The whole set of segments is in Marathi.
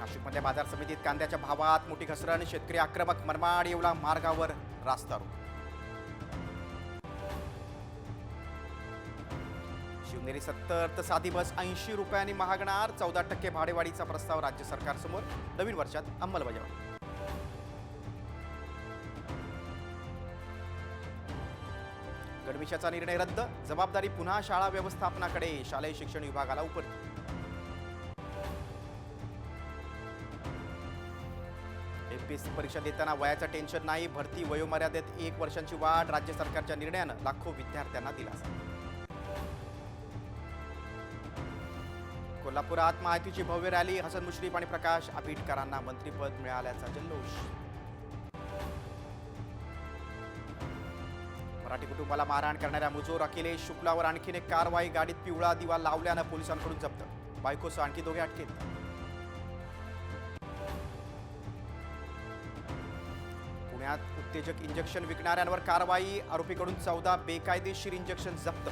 नाशिकमधल्या बाजार समितीत कांद्याच्या भावात मोठी घसरण, शेतकरी आक्रमक, मनमाड येवला मार्गावर रास्तारोको. शिवनेरी 70 तर साधी बस 80 रुपयांनी महागणार, 14% भाडेवाढीचा प्रस्ताव राज्य सरकारसमोर, नवीन वर्षात अंमलबजावणी. गडविशाचा निर्णय रद्द, जबाबदारी पुन्हा शाळा व्यवस्थापनाकडे, शालेय शिक्षण विभागाला उपरती. एमपीएससी परीक्षा देताना वयाचं टेन्शन नाही, भरती वयोमर्यादेत 1 वर्षांची वाढ, राज्य सरकारच्या निर्णयानं लाखो विद्यार्थ्यांना दिलासा. कोल्हापुरात महायुतीची भव्य रॅली, हसन मुश्रीफ आणि प्रकाश आंबेडकरांना मंत्रिपद मिळाल्याचा जल्लोष. मराठी कुटुंबाला मारहाण करणाऱ्या मुजोर अखिलेश शुक्लावर आणखीन एक कारवाई, गाडीत पिवळा दिवा लावल्यानं पोलिसांकडून जप्त, बायकोसह आणखी 2 अटकेत. पुण्यात उत्तेजक इंजेक्शन विकणाऱ्यांवर कारवाई, आरोपीकडून 14 बेकायदेशीर इंजेक्शन जप्त,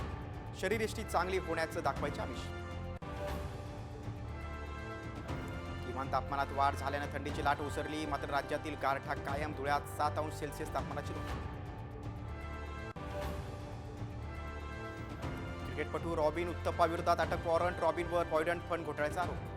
शरीरयष्टी चांगली होण्याचं दाखवायचे आमिष. किमान तापमानात वाढ झाल्यानं थंडीची लाट ओसरली, मात्र राज्यातील गारठा कायम, धुळ्यात 7 अंश सेल्सिअस तापमानाची नोंद. क्रिकेटपटू रॉबिन उत्तप्पा विरोधात अटक वॉरंट, रॉबिनवर पॉयडंट फंड घोटाळ्याचा आरोप.